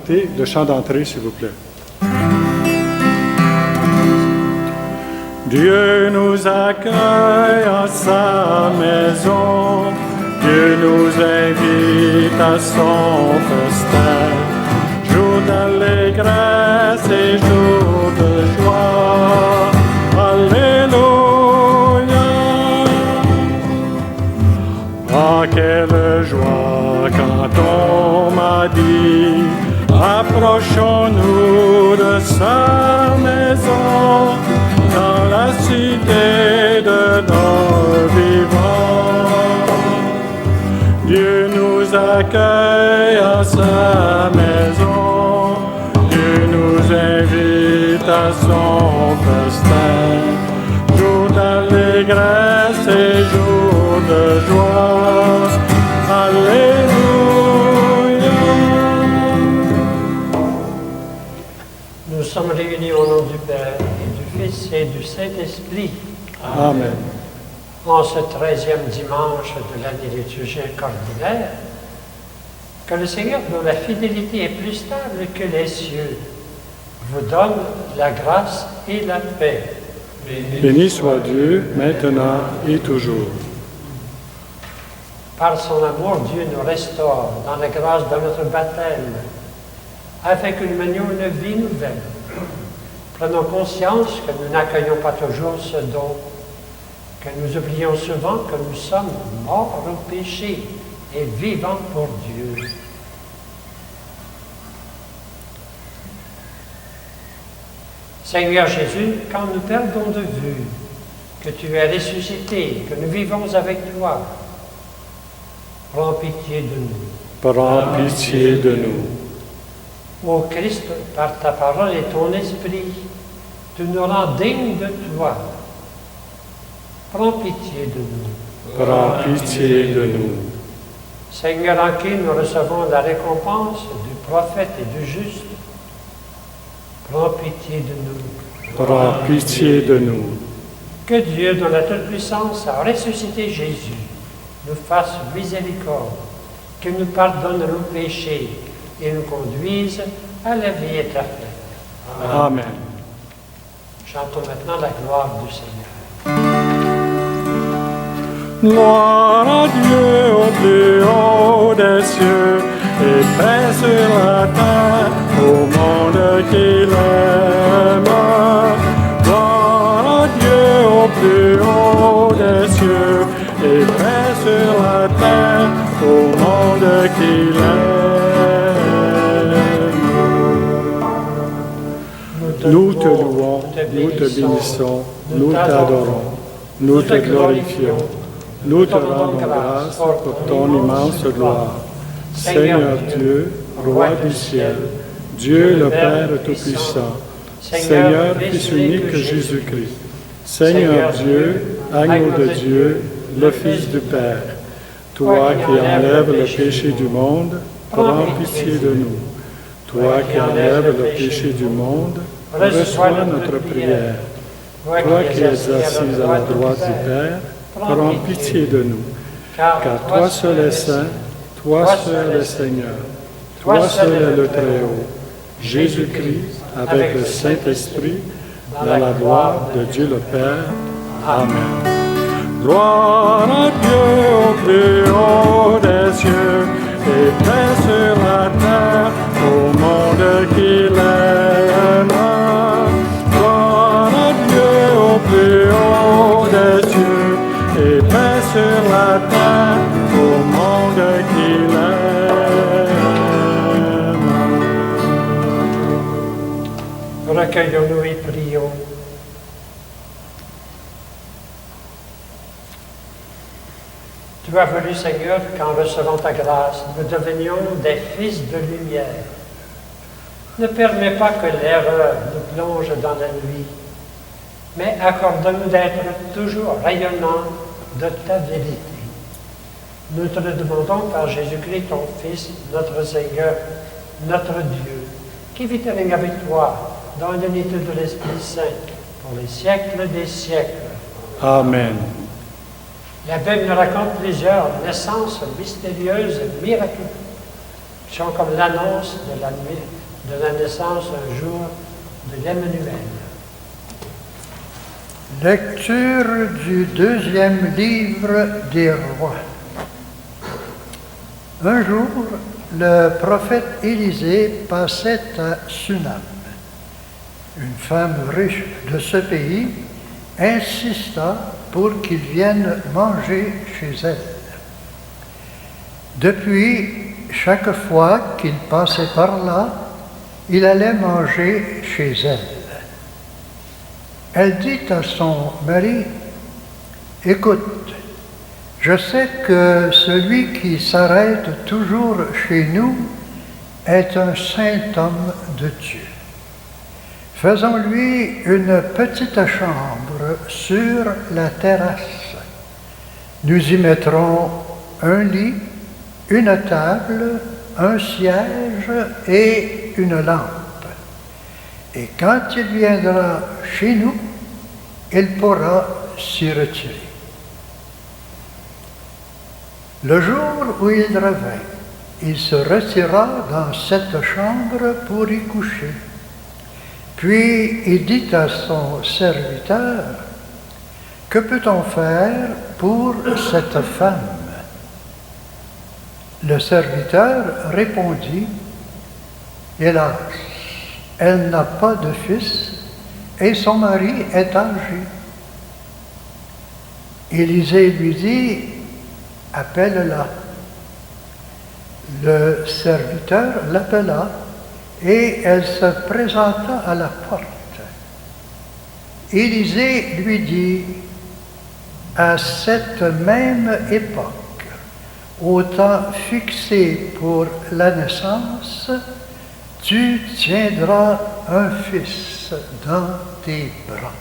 le chant d'entrée, s'il vous plaît. Dieu nous accueille à sa maison, Dieu nous invite à son festin, jour d'allégresse et jour de joie. Alléluia. Ah, quelle joie quand on m'a dit, approchons-nous de sa maison, dans la cité de nos vivants. Dieu nous accueille à sa maison, Dieu nous invite à son festin, jour d'allégresse et jour de joie. Alléluia. Nous sommes réunis au nom du Père, Fils et du Saint-Esprit. Amen. En ce 13e dimanche de l'année liturgique ordinaire, que le Seigneur, dont la fidélité est plus stable que les cieux, vous donne la grâce et la paix. Béni soit Dieu, maintenant et toujours. Par son amour, Dieu nous restaure dans la grâce de notre baptême, afin que nous menions une vie nouvelle. Prenons conscience que nous n'accueillons pas toujours ce don, que nous oublions souvent que nous sommes morts au péché et vivants pour Dieu. Seigneur Jésus, quand nous perdons de vue que tu es ressuscité, que nous vivons avec toi, prends pitié de nous. Prends pitié de nous. Ô Christ, par ta parole et ton esprit, tu nous rends dignes de toi. Prends pitié de nous. Prends pitié de nous. Seigneur, en qui nous recevons la récompense du prophète et du juste, prends pitié de nous. Prends pitié de nous. Que Dieu, dont la toute-puissance a ressuscité Jésus, nous fasse miséricorde, qu'il nous pardonne nos péchés et nous conduise à la vie éternelle. Amen. Chantons maintenant la gloire du Seigneur. Gloire à Dieu au plus haut des cieux et paix sur la terre au monde qu'il aime. Gloire à Dieu au plus haut des cieux et paix sur la terre au monde qu'il aime. Nous te louons, nous te bénissons, nous t'adorons, nous te glorifions. Nous te rendons grâce pour ton immense gloire. Seigneur Dieu, Roi du ciel, Dieu le Père Tout-Puissant, Seigneur Fils unique Jésus-Christ, Seigneur Dieu, Agneau de Dieu, le Fils du Père, toi qui enlèves le péché du monde, prends pitié de nous. Toi qui enlèves le péché du monde, reçois notre prière. Toi qui es assise à la droite du Père, prends pitié de nous, car toi seul est saint, toi seul est Seigneur, toi seul est le Très-Haut, Jésus-Christ, avec le Saint-Esprit, dans la gloire de Dieu le Père. Amen. Gloire à Dieu au plus haut des cieux, et paix sur la terre au monde qu'il aime. Gloire à Dieu au plus haut des cieux, et paix sur la terre au monde qu'il aime. Recueillons-nous et prions. Tu as voulu, Seigneur, qu'en recevant ta grâce, nous devenions des fils de lumière. Ne permets pas que l'erreur nous plonge dans la nuit, mais accorde-nous d'être toujours rayonnants de ta vérité. Nous te le demandons par Jésus-Christ, ton Fils, notre Seigneur, notre Dieu, qui vit et règne avec toi dans l'unité de l'Esprit Saint, pour les siècles des siècles. Amen. La Bible nous raconte plusieurs naissances mystérieuses, miraculeuses, qui sont comme l'annonce de la naissance un jour de l'Emmanuel. Lecture du deuxième livre des rois. Un jour, le prophète Élisée passait à Sunam. Une femme riche de ce pays insista pour qu'il vienne manger chez elle. Depuis, chaque fois qu'il passait par là, il allait manger chez elle. Elle dit à son mari, « Écoute, je sais que celui qui s'arrête toujours chez nous est un saint homme de Dieu. Faisons-lui une petite chambre sur la terrasse. Nous y mettrons un lit, une table, un siège et une lampe. Et quand il viendra chez nous, il pourra s'y retirer. » Le jour où il revint, il se retira dans cette chambre pour y coucher. Puis il dit à son serviteur, « Que peut-on faire pour cette femme ?» Le serviteur répondit, « Hélas, elle n'a pas de fils et son mari est âgé. » Élisée lui dit, « Appelle-la. » Le serviteur l'appela et elle se présenta à la porte. Élisée lui dit, « À cette même époque, au temps fixé pour la naissance, tu tiendras un fils dans tes bras. »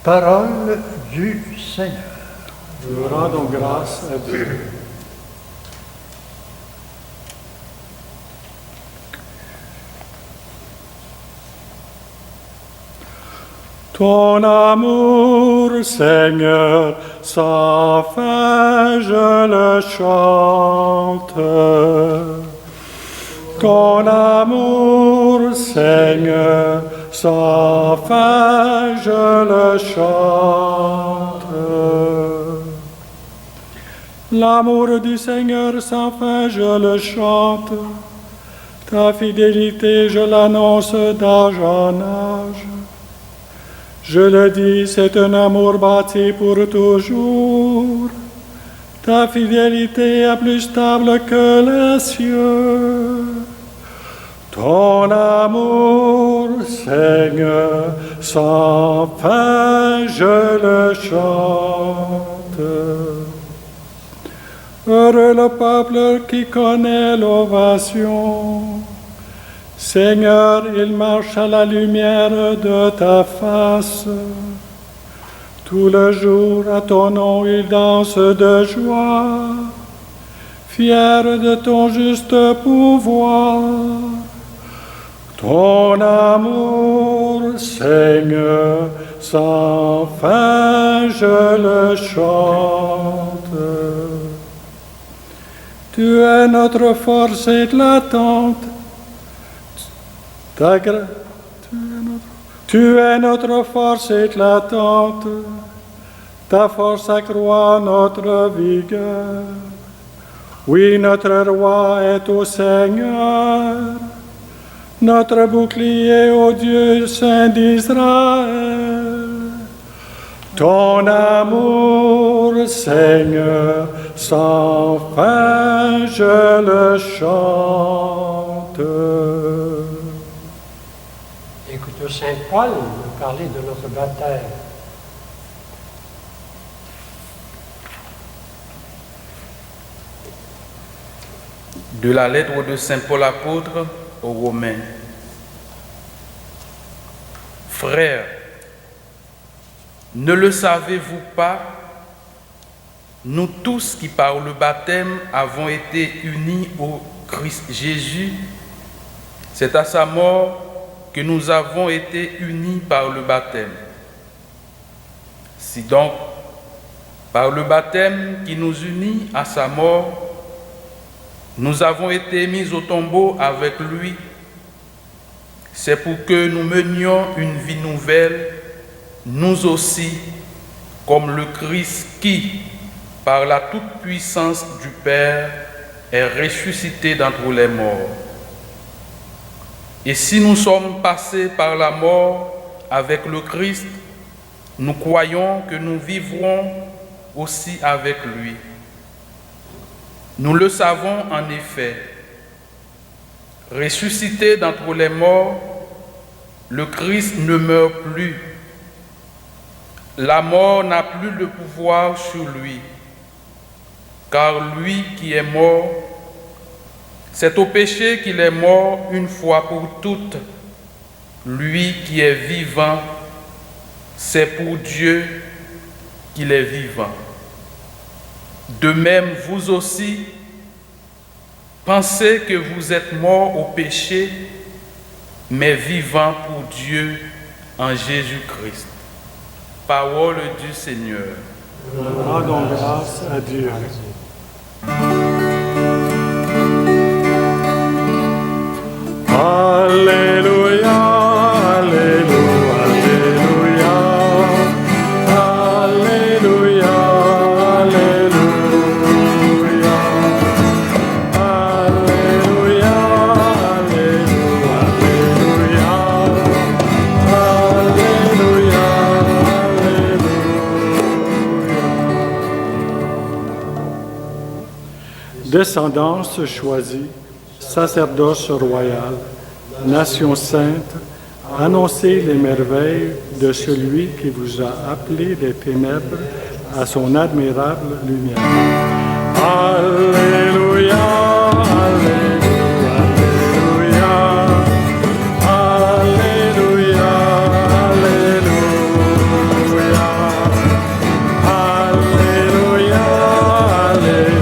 Parole du Seigneur. Nous rendons grâce à Dieu. Ton amour, Seigneur, sans fin je le chante. Ton amour, Seigneur, sans fin je le chante. L'amour du Seigneur sans fin je le chante. Ta fidélité je l'annonce d'âge en âge. Je le dis, c'est un amour bâti pour toujours. Ta fidélité est plus stable que les cieux. Ton amour, Seigneur, sans fin je le chante. Heureux le peuple qui connaît l'ovation. Seigneur, il marche à la lumière de ta face. Tout le jour à ton nom, il danse de joie, fier de ton juste pouvoir. Ton amour, Seigneur, sans fin je le chante. Tu es notre force éclatante. Tu es notre force éclatante, ta force accroît notre vigueur. Oui, notre roi est au Seigneur, notre bouclier au Dieu saint d'Israël. Ton amour, Seigneur, sans fin je le chante. Écoutez Saint Paul nous parler de notre baptême. De la lettre de Saint Paul apôtre aux Romains. Frères, ne le savez-vous pas? Nous tous qui par le baptême avons été unis au Christ Jésus, c'est à sa mort que nous avons été unis par le baptême. Si donc, par le baptême qui nous unit à sa mort, Nous avons été mis au tombeau avec lui. C'est pour que nous menions une vie nouvelle, nous aussi, comme le Christ qui, par la toute-puissance du Père, est ressuscité d'entre les morts. Et si nous sommes passés par la mort avec le Christ, nous croyons que nous vivrons aussi avec lui. Nous le savons en effet. Ressuscité d'entre les morts, le Christ ne meurt plus. La mort n'a plus de pouvoir sur lui, car lui qui est mort, c'est au péché qu'il est mort une fois pour toutes. Lui qui est vivant, c'est pour Dieu qu'il est vivant. De même, vous aussi, pensez que vous êtes morts au péché, mais vivants pour Dieu en Jésus-Christ. Parole du Seigneur. Rendons grâce à Dieu. Alléluia, Alléluia, Alléluia, Alléluia, Alléluia, Alléluia, Alléluia, Alléluia. Descendance choisie, sacerdoce royal, nation sainte, annoncez les merveilles de celui qui vous a appelé des ténèbres à son admirable lumière. Alléluia, Alléluia, Alléluia, Alléluia, Alléluia, Alléluia,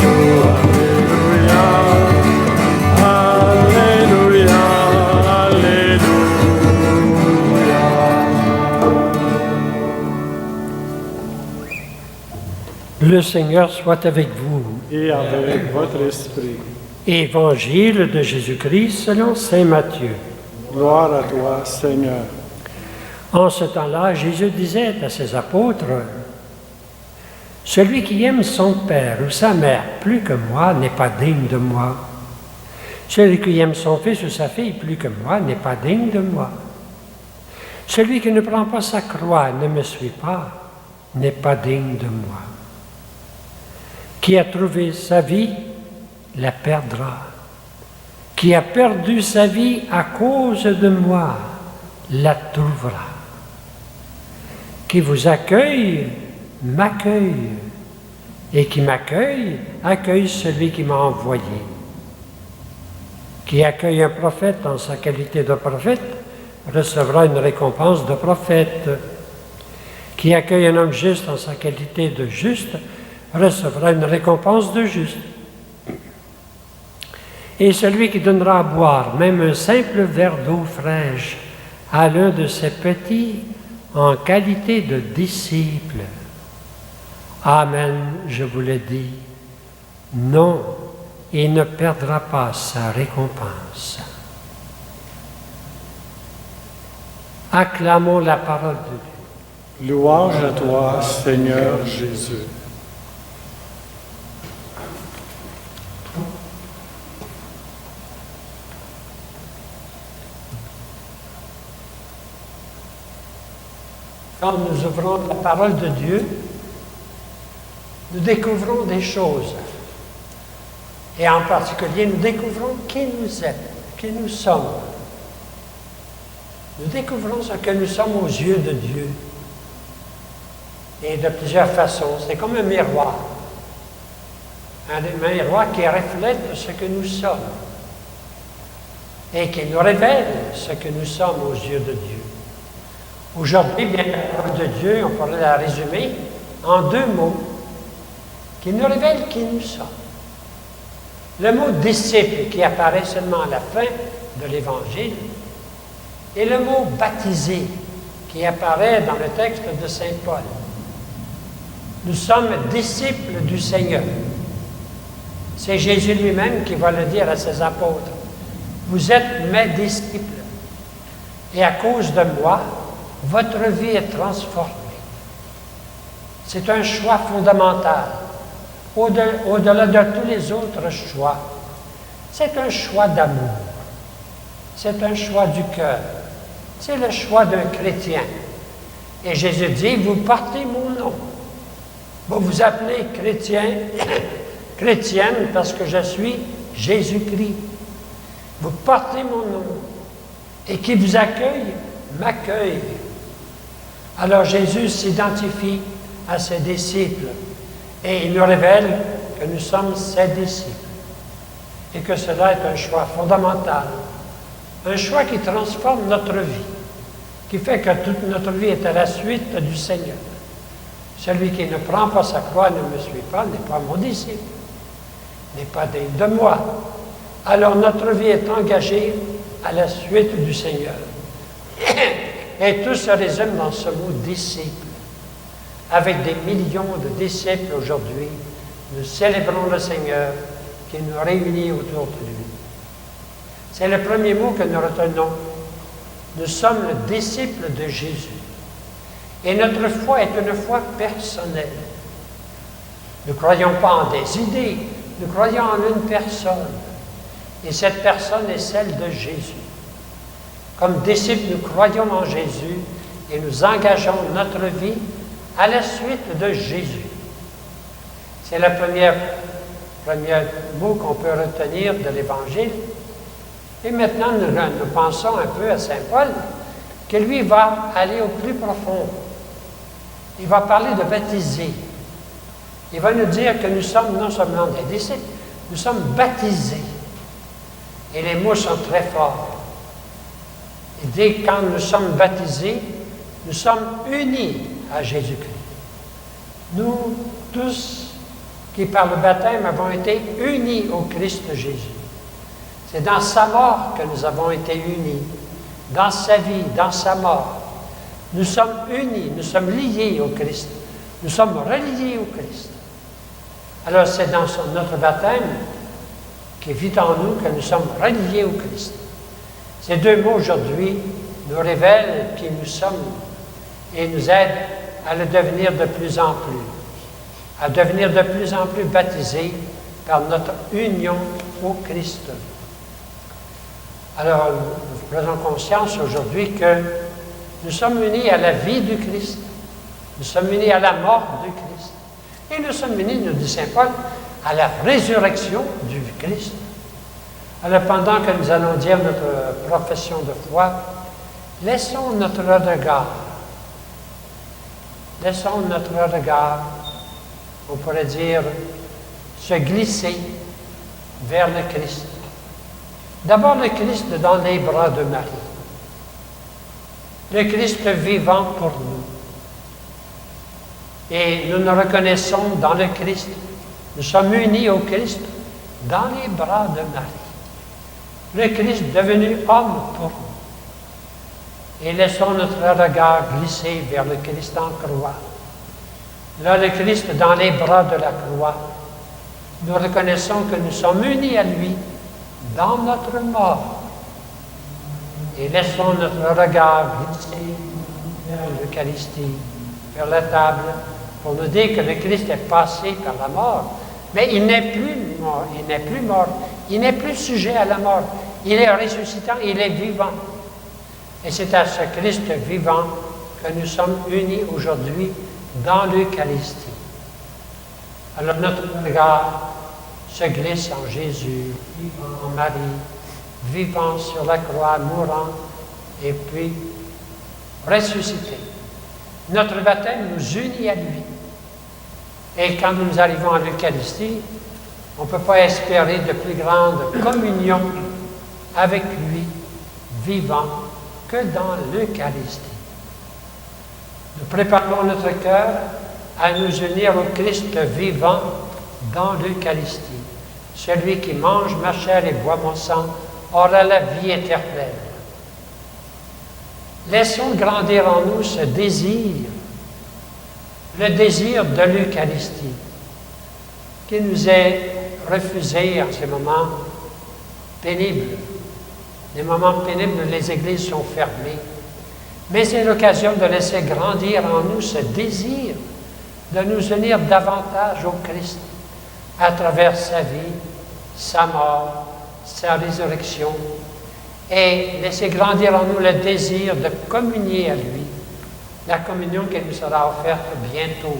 Le Seigneur soit avec vous. et avec votre esprit. Évangile de Jésus-Christ selon saint Matthieu. Gloire à toi, Seigneur. En ce temps-là, Jésus disait à ses apôtres, « Celui qui aime son père ou sa mère plus que moi n'est pas digne de moi. Celui qui aime son fils ou sa fille plus que moi n'est pas digne de moi. Celui qui ne prend pas sa croix et ne me suit pas n'est pas digne de moi. Qui a trouvé sa vie la perdra. Qui a perdu sa vie à cause de moi la trouvera. Qui vous accueille m'accueille, et qui m'accueille accueille celui qui m'a envoyé. Qui accueille un prophète en sa qualité de prophète recevra une récompense de prophète. Qui accueille un homme juste en sa qualité de juste recevra une récompense de juste. Et celui qui donnera à boire même un simple verre d'eau fraîche à l'un de ses petits en qualité de disciple. Amen, je vous le dis, non, il ne perdra pas sa récompense. Acclamons la parole de Dieu. Louange à toi, Seigneur Jésus. Quand nous ouvrons la parole de Dieu, nous découvrons des choses. Et en particulier, nous découvrons qui nous êtes, qui nous sommes. Nous découvrons ce que nous sommes aux yeux de Dieu. Et de plusieurs façons. C'est comme un miroir. Un miroir qui reflète ce que nous sommes. Et qui nous révèle ce que nous sommes aux yeux de Dieu. Aujourd'hui, bien, la parole de Dieu, on pourrait la résumer en deux mots qui nous révèlent qui nous sommes. Le mot « disciple » qui apparaît seulement à la fin de l'Évangile et le mot « baptisé » qui apparaît dans le texte de saint Paul. Nous sommes disciples du Seigneur. C'est Jésus lui-même qui va le dire à ses apôtres. Vous êtes mes disciples. Et à cause de moi, votre vie est transformée. C'est un choix fondamental. Au-delà de tous les autres choix, c'est un choix d'amour. C'est un choix du cœur. C'est le choix d'un chrétien. Et Jésus dit, vous portez mon nom. Vous vous appelez chrétien, chrétienne parce que je suis Jésus-Christ. Vous portez mon nom. Et qui vous accueille, m'accueille. Alors Jésus s'identifie à ses disciples et il nous révèle que nous sommes ses disciples et que cela est un choix fondamental, un choix qui transforme notre vie, qui fait que toute notre vie est à la suite du Seigneur. Celui qui ne prend pas sa croix, ne me suit pas, n'est pas mon disciple, n'est pas digne de moi. Alors notre vie est engagée à la suite du Seigneur. Et tout se résume dans ce mot « disciple ». Avec des millions de disciples aujourd'hui, nous célébrons le Seigneur qui nous réunit autour de lui. C'est le premier mot que nous retenons. Nous sommes le disciple de Jésus. Et notre foi est une foi personnelle. Nous ne croyons pas en des idées, nous croyons en une personne. Et cette personne est celle de Jésus. Comme disciples, nous croyons en Jésus et nous engageons notre vie à la suite de Jésus. C'est le premier mot qu'on peut retenir de l'Évangile. Et maintenant, nous pensons un peu à Saint Paul, que lui va aller au plus profond. Il va parler de baptiser. Il va nous dire que nous sommes non seulement des disciples, nous sommes baptisés. Et les mots sont très forts. Il dit que quand nous sommes baptisés, nous sommes unis à Jésus-Christ. Nous, tous qui par le baptême avons été unis au Christ Jésus. C'est dans sa mort que nous avons été unis, dans sa vie, dans sa mort. Nous sommes unis, nous sommes liés au Christ. Nous sommes reliés au Christ. Alors c'est dans notre baptême qui vit en nous que nous sommes reliés au Christ. Ces deux mots aujourd'hui nous révèlent qui nous sommes et nous aident à le devenir de plus en plus, à devenir de plus en plus baptisés par notre union au Christ. Alors, nous prenons conscience aujourd'hui que nous sommes unis à la vie du Christ, nous sommes unis à la mort du Christ, et nous sommes unis, nous dit Saint Paul, à la résurrection du Christ. Alors, pendant que nous allons dire notre profession de foi, laissons notre regard, on pourrait dire, se glisser vers le Christ. D'abord, le Christ dans les bras de Marie. Le Christ vivant pour nous. Et nous nous reconnaissons dans le Christ. Nous sommes unis au Christ dans les bras de Marie. Le Christ devenu homme pour nous. Et laissons notre regard glisser vers le Christ en croix. Là, le Christ dans les bras de la croix. Nous reconnaissons que nous sommes unis à lui dans notre mort. Et laissons notre regard glisser vers l'Eucharistie, vers la table, pour nous dire que le Christ est passé par la mort. Mais il n'est plus mort, il n'est plus sujet à la mort. Il est ressuscitant, il est vivant. Et c'est à ce Christ vivant que nous sommes unis aujourd'hui dans l'Eucharistie. Alors notre regard se glisse en Jésus, vivant en Marie, vivant sur la croix, mourant, et puis ressuscité. Notre baptême nous unit à lui. Et quand nous arrivons à l'Eucharistie, on ne peut pas espérer de plus grande communion avec lui, vivant, que dans l'Eucharistie. Nous préparons notre cœur à nous unir au Christ vivant dans l'Eucharistie. Celui qui mange ma chair et boit mon sang aura la vie éternelle. Laissons grandir en nous ce désir, le désir de l'Eucharistie, qui nous est refuser en ces moments pénibles. Les moments pénibles, les églises sont fermées. Mais c'est l'occasion de laisser grandir en nous ce désir de nous unir davantage au Christ à travers sa vie, sa mort, sa résurrection, et laisser grandir en nous le désir de communier à lui, la communion qui nous sera offerte bientôt.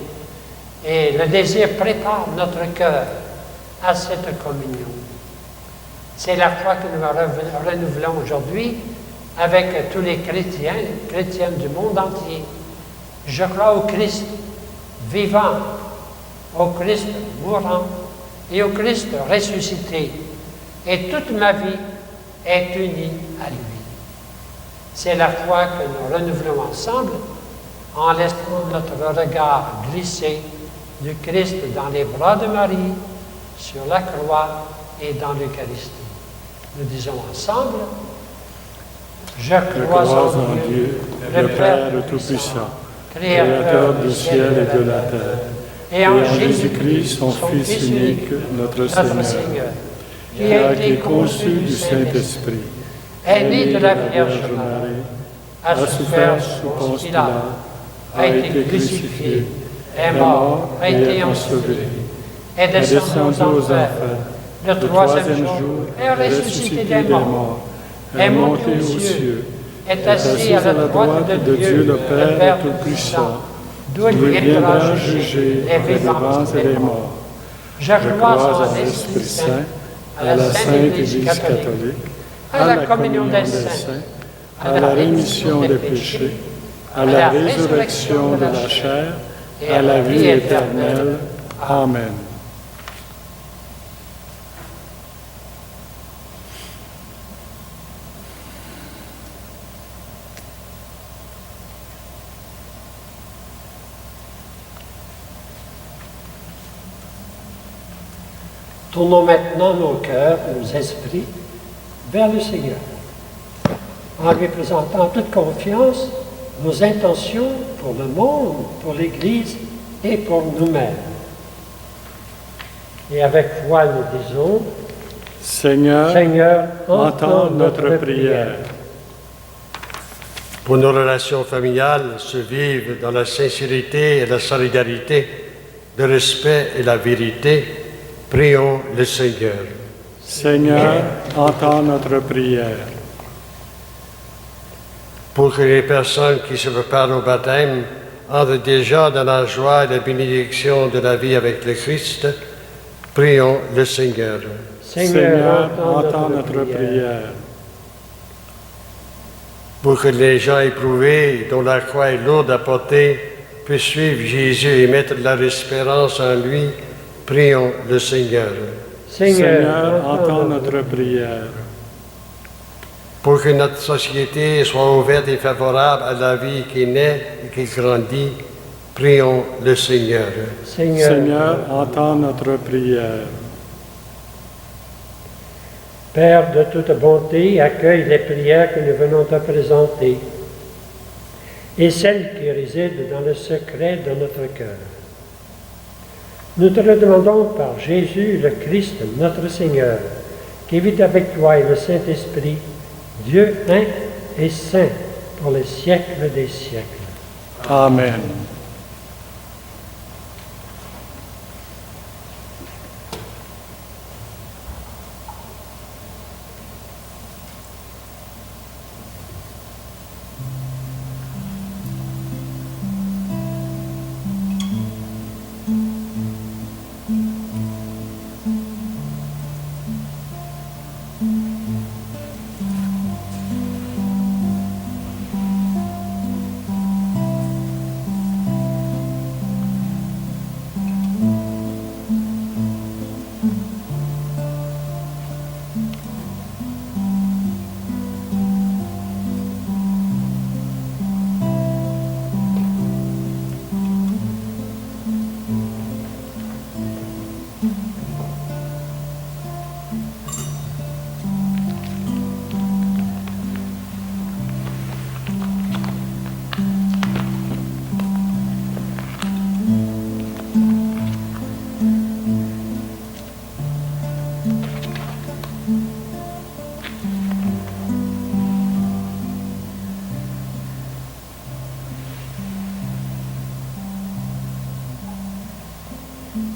Et le désir prépare notre cœur à cette communion. C'est la foi que nous renouvelons aujourd'hui avec tous les chrétiennes du monde entier. Je crois au Christ vivant, au Christ mourant et au Christ ressuscité. Et toute ma vie est unie à lui. C'est la foi que nous renouvelons ensemble en laissant notre regard glisser du Christ dans les bras de Marie, sur la croix et dans l'Eucharistie. Nous disons ensemble, je crois en Dieu, le Père Tout-Puissant, Créateur du ciel et de la terre, et en Jésus-Christ, son Fils unique, notre Seigneur, qui a été conçu du Saint-Esprit, est né de la Vierge Marie, a souffert sous Ponce Pilate, a été crucifié, est mort, a été enseveli, est descendu aux enfers, le troisième jour est ressuscité des morts, est monté aux cieux, est assis à la droite de Dieu, le Père Tout-Puissant, d'où il viendra juger les vivants et les morts. Je crois en l'Esprit Saint, à la Sainte Église catholique, à la communion des saints, à la rémission des péchés, à la résurrection de la chair et à la vie éternelle. Amen. Tournons maintenant nos cœurs, nos esprits vers le Seigneur, en lui présentant en toute confiance nos intentions pour le monde, pour l'Église et pour nous-mêmes. Et avec foi, nous disons, Seigneur, entends notre prière. Pour nos relations familiales se vivent dans la sincérité et la solidarité, le respect et la vérité, prions le Seigneur. Seigneur, entends notre prière. Pour que les personnes qui se préparent au baptême entrent déjà dans la joie et la bénédiction de la vie avec le Christ, prions le Seigneur. Seigneur, entends notre prière. Pour que les gens éprouvés, dont la croix est lourde à porter, puissent suivre Jésus et mettre leur espérance en lui, prions le Seigneur. Seigneur, entends notre prière. Pour que notre société soit ouverte et favorable à la vie qui naît et qui grandit, prions le Seigneur. Seigneur, entends notre prière. Père de toute bonté, accueille les prières que nous venons te présenter et celles qui résident dans le secret de notre cœur. Nous te le demandons par Jésus, le Christ, notre Seigneur, qui vit avec toi et le Saint-Esprit, Dieu un et saint, pour les siècles des siècles. Amen.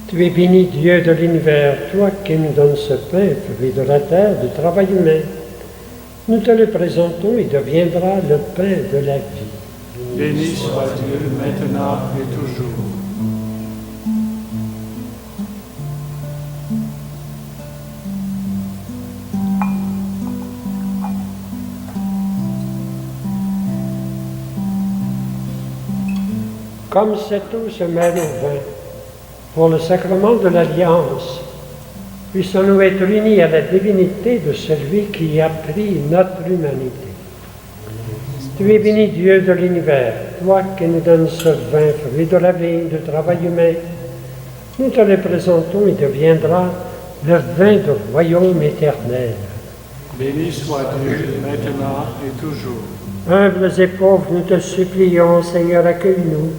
Tu es béni, Dieu de l'univers, toi qui nous donnes ce pain, fruit de la terre, du travail humain. Nous te le présentons, il deviendra le pain de la vie. Béni soit Dieu, maintenant et toujours. Comme cette eau se mêle au vin, pour le sacrement de l'Alliance, puissons-nous être unis à la divinité de celui qui a pris notre humanité. Tu es béni, Dieu de l'univers, toi qui nous donnes ce vin, fruit de la vigne, du travail humain. Nous te le présentons, il deviendra le vin du royaume éternel. Béni soit Dieu, maintenant et toujours. Humbles et pauvres, nous te supplions, Seigneur, accueille-nous,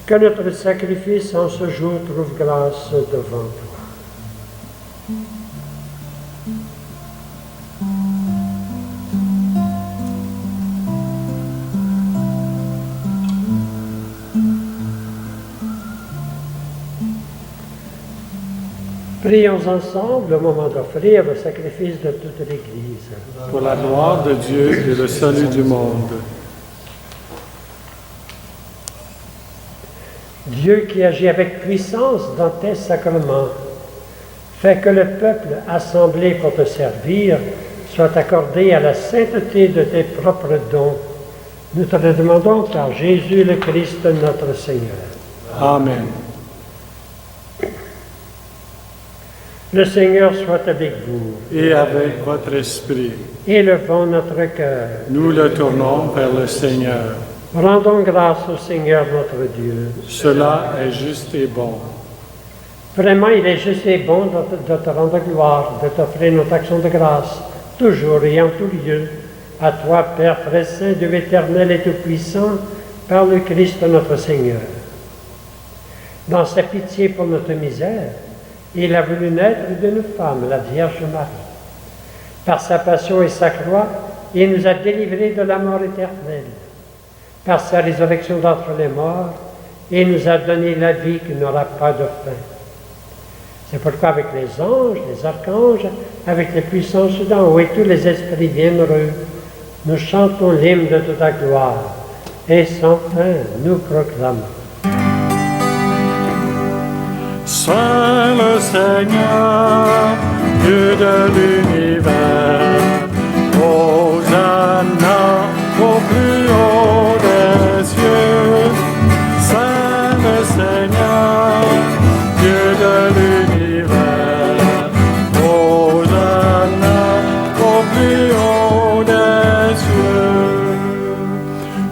que notre sacrifice en ce jour trouve grâce devant toi. Prions ensemble au moment d'offrir le sacrifice de toute l'Église. Pour la gloire de Dieu et le salut du monde. Dieu qui agit avec puissance dans tes sacrements, fais que le peuple assemblé pour te servir soit accordé à la sainteté de tes propres dons. Nous te le demandons par Jésus le Christ notre Seigneur. Amen. Le Seigneur soit avec vous. Et avec votre esprit, Élevons notre cœur. nous le tournons vers le Seigneur. Rendons grâce au Seigneur notre Dieu. Cela est juste et bon. Vraiment, il est juste et bon de te rendre gloire, de t'offrir notre action de grâce, toujours et en tout lieu. À toi, Père très saint, Dieu éternel et tout-puissant, par le Christ notre Seigneur. Dans sa pitié pour notre misère, il a voulu naître d'une femme, la Vierge Marie. Par sa passion et sa croix, il nous a délivrés de la mort éternelle. Par sa résurrection d'entre les morts, il nous a donné la vie qui n'aura pas de fin. C'est pourquoi avec les anges, les archanges, avec les puissances d'en haut et tous les esprits bienheureux, nous chantons l'hymne de ta gloire et sans fin nous proclamons. Saint le Seigneur, Dieu de l'univers, Hosanna au plus haut des cieux. Saint le Seigneur, Dieu de l'univers, Hosanna au plus haut des cieux.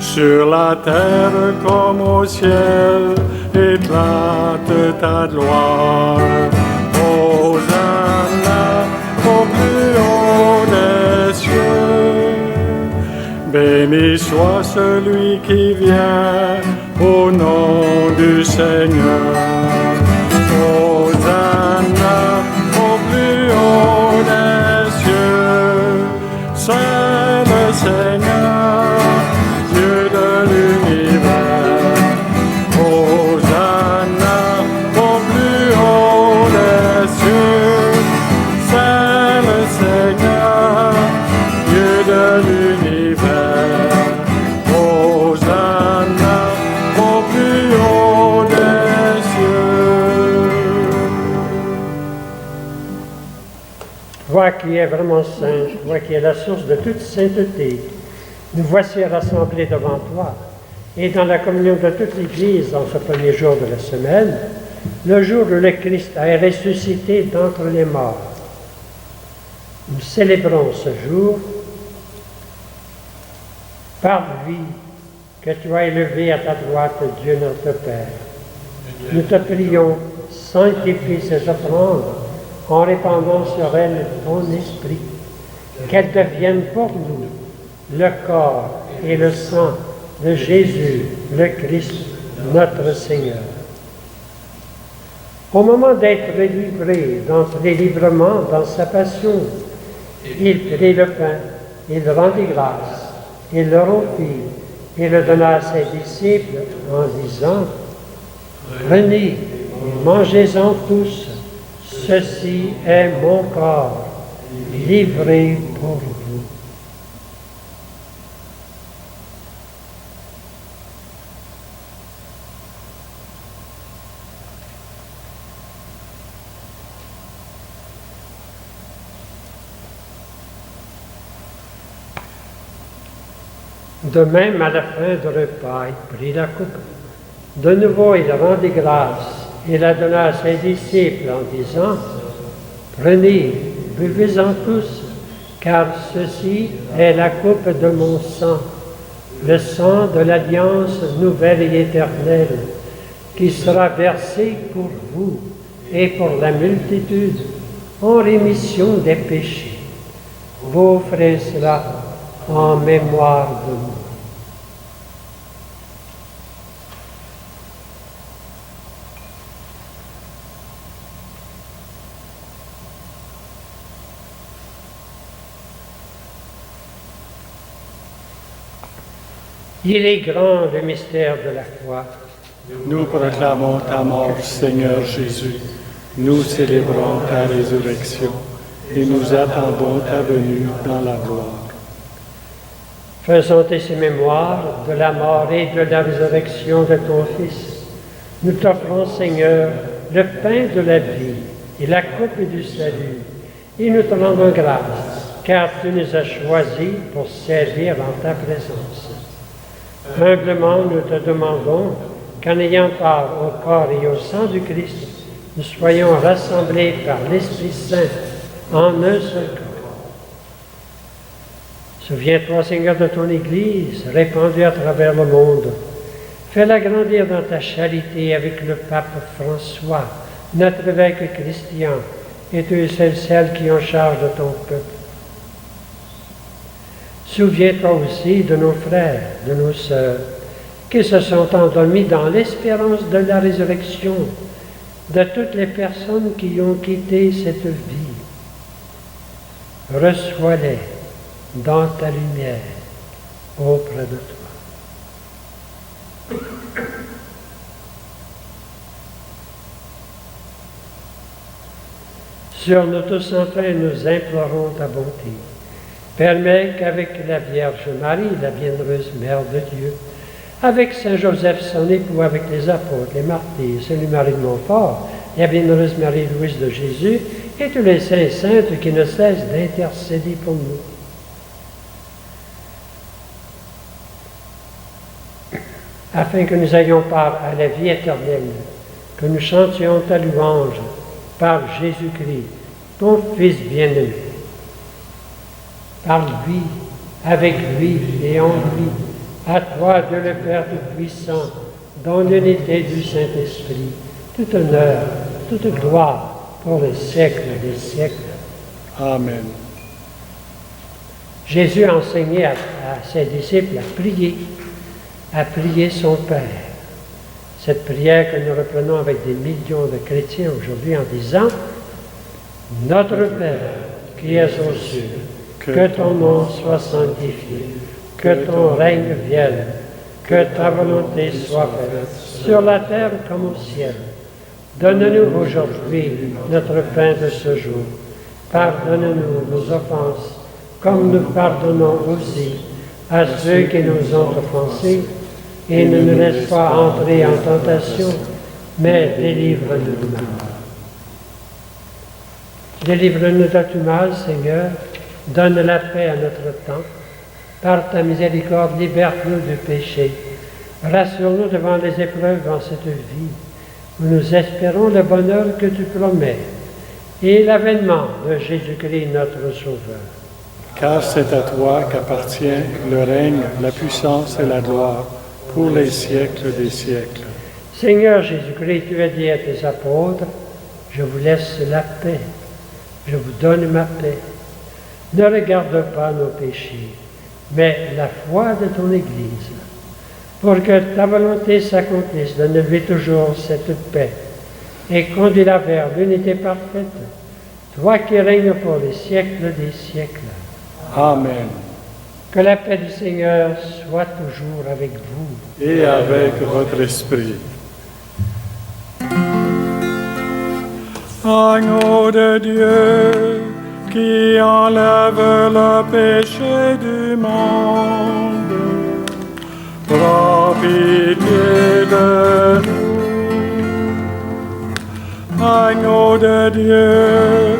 Sur la terre comme au ciel, éclate ta gloire. Hosanna au plus haut des cieux. Béni soit celui qui vient au nom du Seigneur. Hosanna au plus haut des cieux. Saint le Seigneur, Dieu de l'univers. Hosanna au plus haut des cieux. Saint le Seigneur, Dieu de l'univers. Hosanna au plus haut des cieux. Toi qui es vraiment saint, toi qui es la source de toute sainteté, nous voici rassemblés devant toi. Et dans la communion de toute l'Église, en ce premier jour de la semaine, le jour où le Christ a ressuscité d'entre les morts, nous célébrons ce jour par lui que tu as élevé à ta droite, Dieu notre Père. Nous te prions, sanctifie ces offrandes en répandant sur elles ton esprit, qu'elles deviennent pour nous le corps et le sang de Jésus, le Christ, notre Seigneur. Au moment d'être livré dans les librements, dans sa passion, il prit le pain, il rendit grâce, il le rompit, et le donna à ses disciples en disant « Prenez Mangez-en tous, ceci est mon corps, livré pour vous. De même, à la fin du repas, il prit la coupe. De nouveau, il rendit grâce et la donna à ses disciples en disant, « Prenez, buvez-en tous, car ceci est la coupe de mon sang, le sang de l'alliance nouvelle et éternelle, qui sera versé pour vous et pour la multitude en rémission des péchés. Vous ferez cela en mémoire de moi. » Il est grand le mystère de la foi. Nous proclamons ta mort, Seigneur Jésus. Nous célébrons ta résurrection et nous attendons ta venue dans la gloire. Faisons ces mémoires de la mort et de la résurrection de ton Fils. Nous t'offrons, Seigneur, le pain de la vie et la coupe du salut, et nous te rendons grâce, car tu nous as choisis pour servir en ta présence. Humblement, nous te demandons qu'en ayant part au corps et au sang du Christ, nous soyons rassemblés par l'Esprit Saint en un seul corps. Souviens-toi, Seigneur, de ton Église répandue à travers le monde. Fais-la grandir dans ta charité avec le pape François, notre évêque Christian, et tous celles qui ont charge de ton peuple. Souviens-toi aussi de nos frères, de nos sœurs, qui se sont endormis dans l'espérance de la résurrection, de toutes les personnes qui ont quitté cette vie. Reçois-les dans ta lumière auprès de toi. Sur nous tous enfin, nous implorons ta bonté. Permets qu'avec la Vierge Marie, la bienheureuse Mère de Dieu, avec Saint Joseph, son époux, avec les apôtres, les martyrs, Saint Louis-Marie de Montfort, la bienheureuse Marie-Louise de Jésus, et tous les saints et saintes qui ne cessent d'intercéder pour nous. Afin que nous ayons part à la vie éternelle, que nous chantions ta louange par Jésus-Christ, ton Fils bien-aimé. Par lui, avec lui et en lui, à toi, Dieu le Père Tout-Puissant, dans l'unité du Saint-Esprit, tout honneur, toute gloire pour les siècles des siècles. Amen. Jésus a enseigné à ses disciples à prier son Père. Cette prière que nous reprenons avec des millions de chrétiens aujourd'hui en disant « Notre Père qui es aux cieux, que ton nom soit sanctifié, que ton règne vienne, que ta volonté soit faite, sur la terre comme au ciel. Donne-nous aujourd'hui notre pain de ce jour. Pardonne-nous nos offenses, comme nous pardonnons aussi à ceux qui nous ont offensés, et ne nous laisse pas entrer en tentation, mais délivre-nous du mal. Délivre-nous de tout mal, Seigneur. Donne la paix à notre temps. Par ta miséricorde, libère-nous du péché. Rassure-nous devant les épreuves en cette vie, où nous espérons le bonheur que tu promets et l'avènement de Jésus-Christ, notre Sauveur. Car c'est à toi qu'appartient le règne, la puissance et la gloire pour les siècles des siècles. Seigneur Jésus-Christ, tu as dit à tes apôtres, « Je vous laisse la paix, je vous donne ma paix. Ne regarde pas nos péchés, mais la foi de ton Église, pour que ta volonté s'accomplisse. Donne-lui toujours cette paix et conduis-la vers l'unité parfaite, toi qui règnes pour les siècles des siècles. Amen. Que la paix du Seigneur soit toujours avec vous. Et avec votre esprit. Agneau de Dieu, qui enlève le péché du monde, prends pitié de nous. Agneau de Dieu,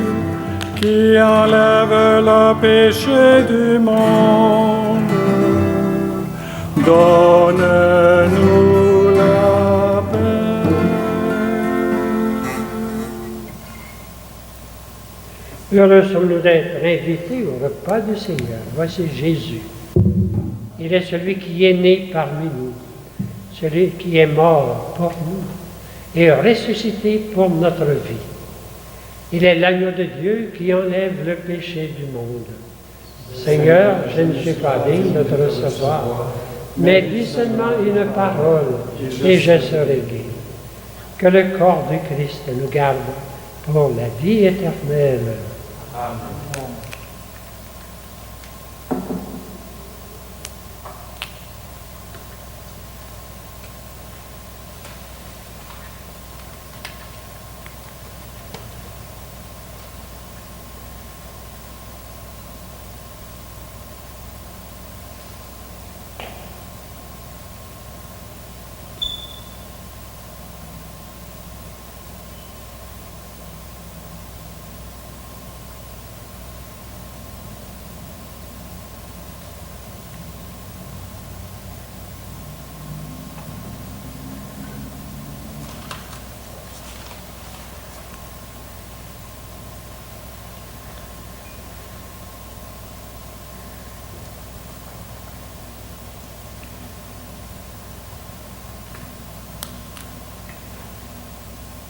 qui enlève le péché du monde, donne-nous la paix. Heureux sommes-nous d'être invités au repas du Seigneur. Voici Jésus. Il est celui qui est né parmi nous, celui qui est mort pour nous et ressuscité pour notre vie. Il est l'agneau de Dieu qui enlève le péché du monde. Seigneur, je ne suis pas digne de te recevoir, mais dis seulement une parole et je serai guéri. Que le corps du Christ nous garde pour la vie éternelle. Amen.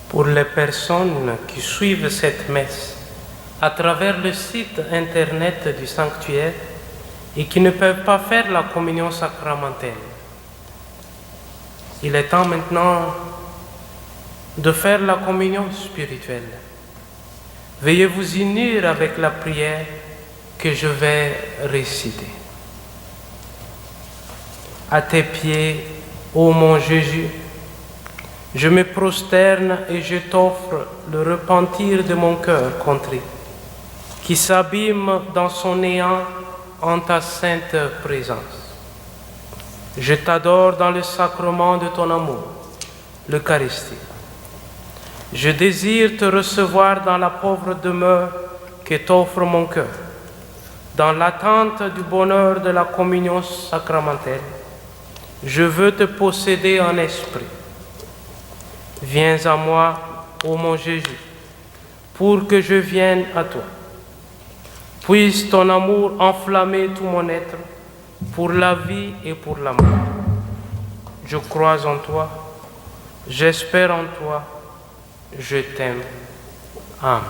Pour les personnes qui suivent cette messe à travers le site internet du sanctuaire et qui ne peuvent pas faire la communion sacramentelle, il est temps maintenant de faire la communion spirituelle. Veuillez vous unir avec la prière que je vais réciter. À tes pieds, ô mon Jésus, je me prosterne et je t'offre le repentir de mon cœur contrit, qui s'abîme dans son néant en ta sainte présence. Je t'adore dans le sacrement de ton amour, l'Eucharistie. Je désire te recevoir dans la pauvre demeure que t'offre mon cœur, dans l'attente du bonheur de la communion sacramentelle. Je veux te posséder en esprit. Viens à moi, ô mon Jésus, pour que je vienne à toi. Puisse ton amour enflammer tout mon être, pour la vie et pour la mort. Je crois en toi, j'espère en toi, je t'aime. Amen.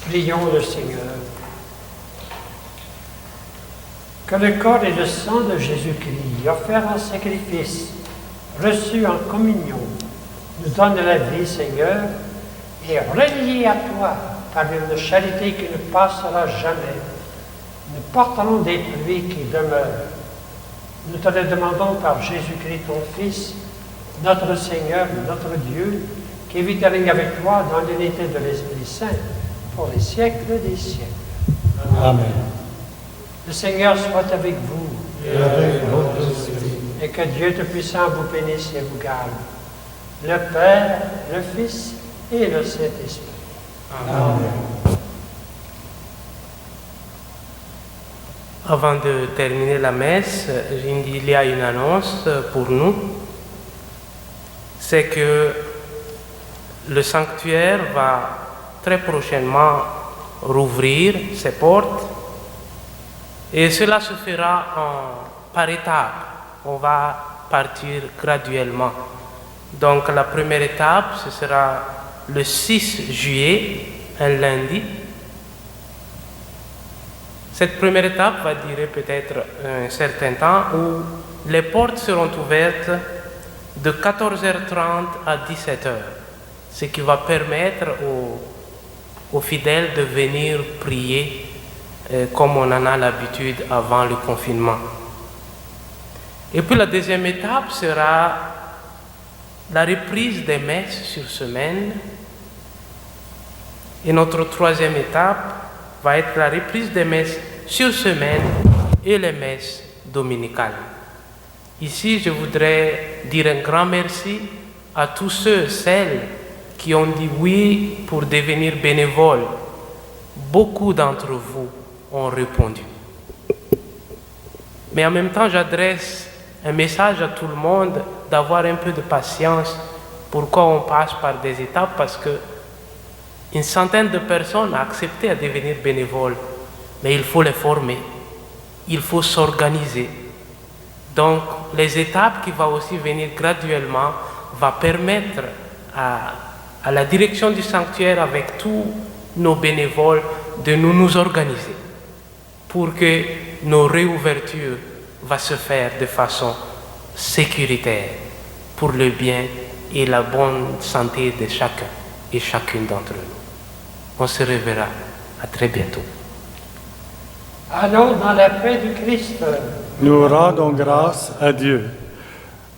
Prions le Seigneur. Que le corps et le sang de Jésus-Christ, offert en sacrifice, reçu en communion, nous donne la vie, Seigneur, et reliés à toi par une charité qui ne passera jamais, nous porterons des pluies qui demeurent. Nous te le demandons par Jésus-Christ, ton Fils, notre Seigneur, notre Dieu, qui vit et règne avec toi dans l'unité de l'Esprit Saint, pour les siècles des siècles. Amen. Le Seigneur soit avec vous. Et avec votre esprit. Et que Dieu Tout-Puissant vous bénisse et vous garde. Le Père, le Fils et le Saint-Esprit. Amen. Avant de terminer la messe, il y a une annonce pour nous. C'est que le sanctuaire va très prochainement rouvrir ses portes. Et cela se fera par étapes. On va partir graduellement. Donc la première étape, ce sera le 6 juillet, un lundi. Cette première étape va durer peut-être un certain temps où les portes seront ouvertes de 14h30 à 17h, ce qui va permettre aux fidèles de venir prier comme on en a l'habitude avant le confinement. Et puis la deuxième étape sera la reprise des messes sur semaine. Et notre troisième étape va être la reprise des messes sur semaine et les messes dominicales. Ici, je voudrais dire un grand merci à tous ceux et celles qui ont dit oui pour devenir bénévoles. Beaucoup d'entre vous ont répondu. Mais en même temps, j'adresse un message à tout le monde d'avoir un peu de patience. Pourquoi on passe par des étapes? Parce que une centaine de personnes ont accepté à devenir bénévoles, mais il faut les former, il faut s'organiser. Donc, les étapes qui vont aussi venir graduellement vont permettre à la direction du sanctuaire avec tous nos bénévoles de nous organiser pour que nos réouvertures vont se faire de façon sécuritaire pour le bien et la bonne santé de chacun et chacune d'entre nous. On se reverra. À très bientôt. Allons dans la paix du Christ. Nous rendons grâce à Dieu.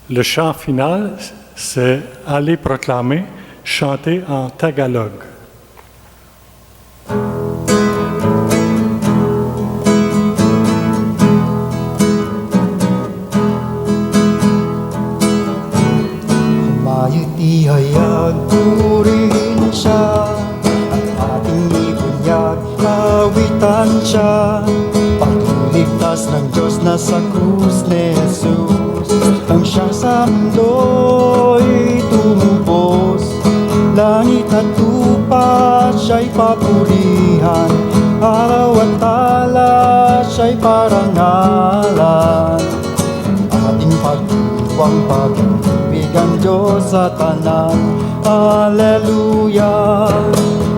Le chant final, c'est « Aller proclamer », chanté en tagalog. Hayag purihin siya at ating ibunyag, awitan siya. Pagliligtas ng Diyos na sa krus ni Jesus, ang siyang sa mundo'y tumubos. Langit at lupa siya'y papurihan, araw at tala siya'y parangalan. Ating pagdiwang pag-ibig ang Diyos sa tanan, Alleluia.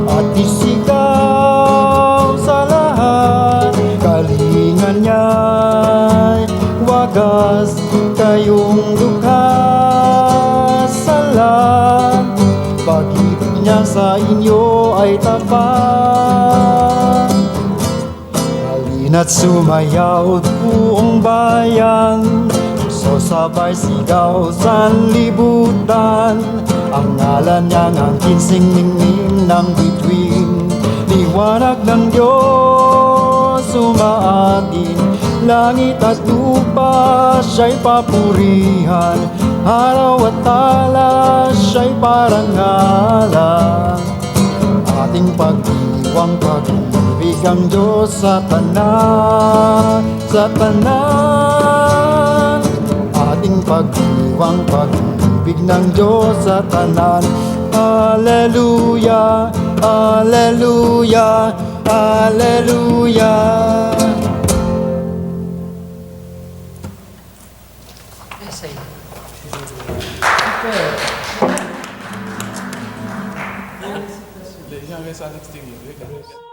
At isigaw sa lahat, kalingan niya'y wagas, kayong dukha sa lahat. Pag-ibig niya sa inyo ay tapat. Halina't sumayaw buong bayan, so sabay sigaw sa libutan. Ang ngalan niyang ang kinsing-ningning ng bituin, liwanag ng Diyos umaatin. Langit at lupa siya'y papurihan, araw at tala siya'y parangalan. Ating pagdiwang pag-ibig ang Diyos sa tanan, sa tanan. Ating pagdiwang pag-ibig ng Diyos sa tanan, Alleluia, Alleluia, Alleluia. Super. laisse à l'extérieur. Regarde.